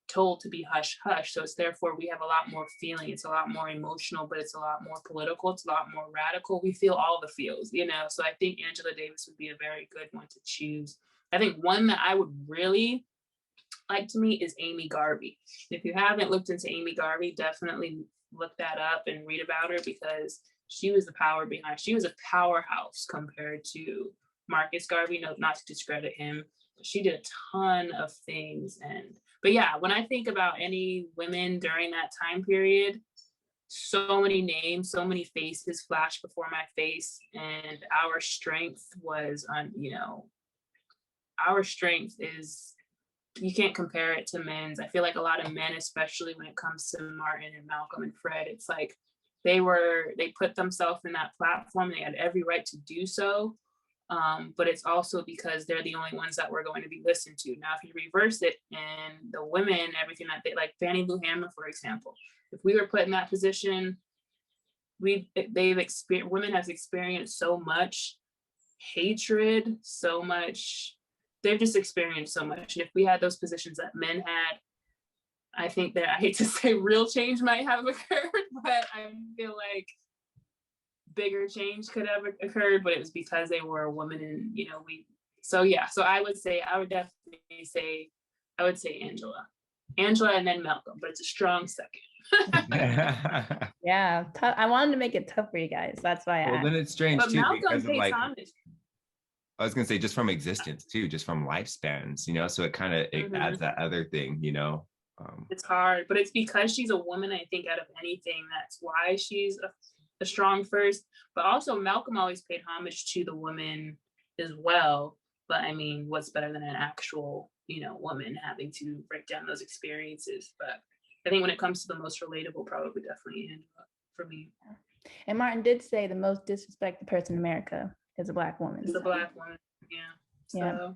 [SPEAKER 3] told to be hush hush. So it's therefore we have a lot more feeling. It's a lot more emotional, but it's a lot more political. It's a lot more radical. We feel all the feels, So I think Angela Davis would be a very good one to choose. I think one that I would really like to meet is Amy Garvey. If you haven't looked into Amy Garvey, definitely look that up and read about her, because she was she was a powerhouse compared to Marcus Garvey. No, not to discredit him, but she did a ton of things. But yeah, when I think about any women during that time period, so many names, so many faces flashed before my face, and our strength was our strength is, you can't compare it to men's. I feel like a lot of men, especially when it comes to Martin and Malcolm and Fred, it's like they put themselves in that platform. They had every right to do so. But it's also because they're the only ones that we're going to be listened to. Now, if you reverse it, and the women, everything that like Fannie Lou Hamer, for example, if we were put in that position, women have experienced so much hatred, they've just experienced so much. And if we had those positions that men had, I think that, I hate to say, real change might have occurred, but I feel like bigger change could have occurred, but it was because they were a woman. And so I would definitely say Angela and then Malcolm, but it's a strong second.
[SPEAKER 2] Yeah, I wanted to make it tough for you guys, that's why
[SPEAKER 1] then it's strange
[SPEAKER 3] but
[SPEAKER 1] too,
[SPEAKER 3] Malcolm
[SPEAKER 1] because of like
[SPEAKER 3] homage.
[SPEAKER 1] I was gonna say, just from existence too, just from lifespans, so it kind of adds that other thing.
[SPEAKER 3] It's hard, but it's because she's a woman. I think out of anything, that's why she's a strong first. But also Malcolm always paid homage to the woman as well. But I mean, what's better than an actual woman having to break down those experiences? But I think when it comes to the most relatable, probably definitely Angela for me.
[SPEAKER 2] And Martin did say the most disrespected person in America is a Black woman.
[SPEAKER 3] It's a Black woman. Yeah.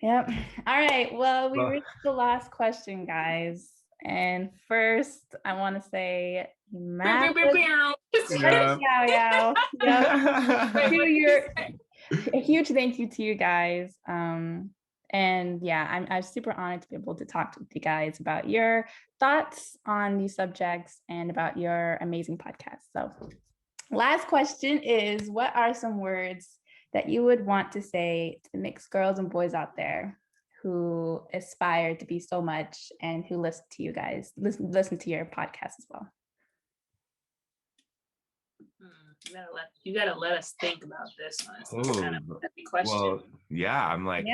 [SPEAKER 2] Yep. All right. Well, we reached the last question, guys. And first, I want to say, a huge thank you to you guys. And yeah, I'm super honored to be able to talk with you guys about your thoughts on these subjects and about your amazing podcast. So, last question is, what are some words that you would want to say to the mixed girls and boys out there who aspire to be so much and who listen to you guys, listen to your podcast as well?
[SPEAKER 3] You gotta let us think about this one. It's kind of a heavy question.
[SPEAKER 1] Well, yeah, I'm like,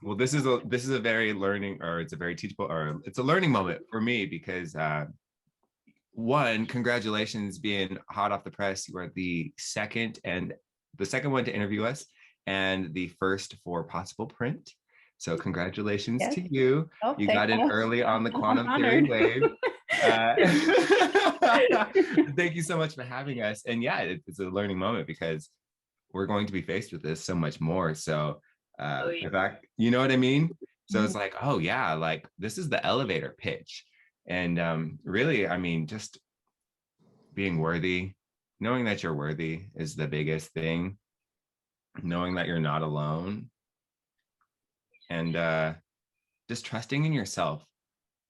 [SPEAKER 1] well, this is a very learning, or it's a very teachable, or it's a learning moment for me, because one, congratulations being hot off the press. You are the second one to interview us and the first for possible print. So congratulations to you. You got in early on the quantum theory wave. Thank you so much for having us. And yeah, it's a learning moment, because we're going to be faced with this so much more. So in fact, you know what I mean? So it's like, oh yeah, like this is the elevator pitch. And really, I mean, just being worthy, knowing that you're worthy is the biggest thing. Knowing that you're not alone, and just trusting in yourself.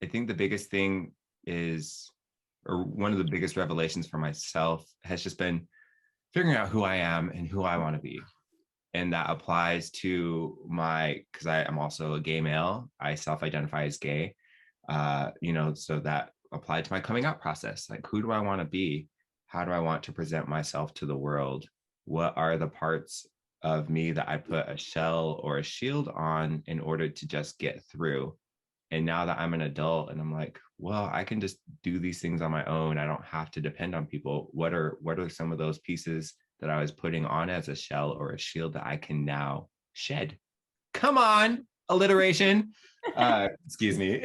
[SPEAKER 1] I think the biggest thing is, or one of the biggest revelations for myself has just been figuring out who I am and who I want to be. And that applies to because I'm also a gay male. I self-identify as gay. So that applied to my coming out process. Like, who do I want to be? How do I want to present myself to the world? What are the parts of me that I put a shell or a shield on in order to just get through? And now that I'm an adult and I'm like, well, I can just do these things on my own. I don't have to depend on people. What are some of those pieces that I was putting on as a shell or a shield that I can now shed? Come on, alliteration. Excuse me.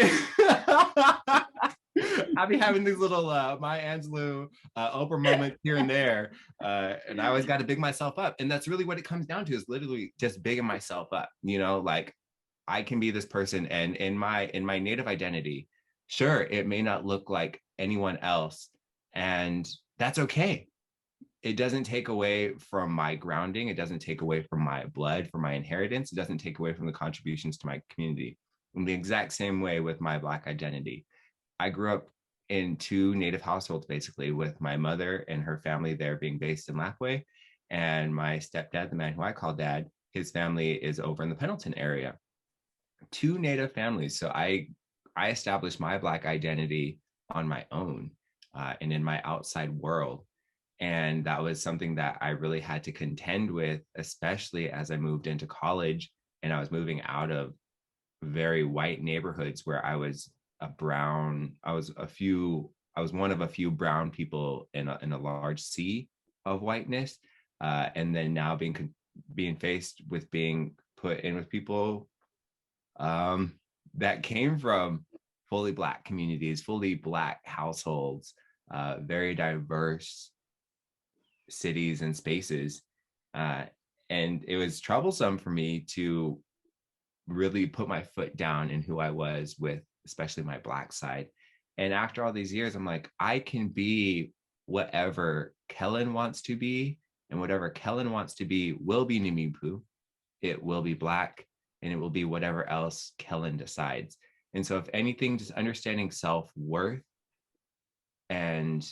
[SPEAKER 1] I'll be having these little Maya Angelou, Oprah moments here and there, and I always got to big myself up. And that's really what it comes down to, is literally just bigging myself up. Like, I can be this person, and in my native identity, sure, it may not look like anyone else, and that's okay. It doesn't take away from my grounding. It doesn't take away from my blood, from my inheritance. It doesn't take away from the contributions to my community. In the exact same way with my Black identity, I grew up in two Native households, basically, with my mother and her family there being based in Lapway, and my stepdad, the man who I call dad, his family is over in the Pendleton area. Two Native families. So I established my Black identity on my own, and in my outside world. And that was something that I really had to contend with, especially as I moved into college and I was moving out of very white neighborhoods where I was I was one of a few brown people in a large sea of whiteness. And then now being faced with being put in with people that came from fully Black communities, fully Black households, very diverse cities and spaces. And it was troublesome for me to really put my foot down in who I was with, especially my Black side. And after all these years, I'm like, I can be whatever Kellen wants to be, and whatever Kellen wants to be will be Nimipu. It will be Black, and it will be whatever else Kellen decides. And so if anything, just understanding self-worth and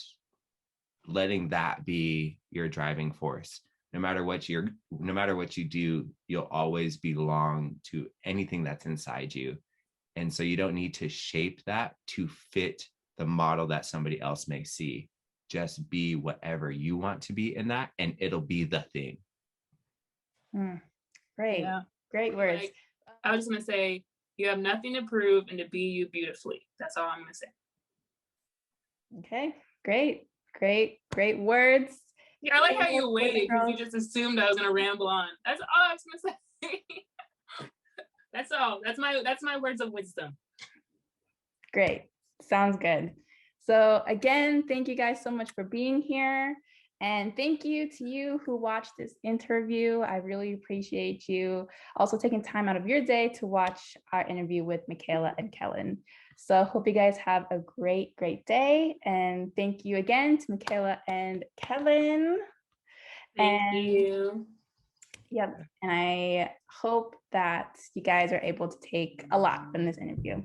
[SPEAKER 1] letting that be your driving force. No matter what you do, you'll always belong to anything that's inside you. And so you don't need to shape that to fit the model that somebody else may see. Just be whatever you want to be in that, and it'll be the thing.
[SPEAKER 2] Great. Yeah. Great words.
[SPEAKER 3] I was just going to say, you have nothing to prove and to be you beautifully. That's all I'm going to say.
[SPEAKER 2] Okay. Great words.
[SPEAKER 3] Yeah, I like how you waited because you just assumed I was going to ramble on. That's all I was going to say. That's all. That's my words of wisdom.
[SPEAKER 2] Great. Sounds good. So again, thank you guys so much for being here. And thank you to you who watched this interview. I really appreciate you also taking time out of your day to watch our interview with Mikailah and Kellen. So hope you guys have a great day. And thank you again to Mikailah and Kellen.
[SPEAKER 3] Thank you.
[SPEAKER 2] Yep. And I hope that you guys are able to take a lot from this interview.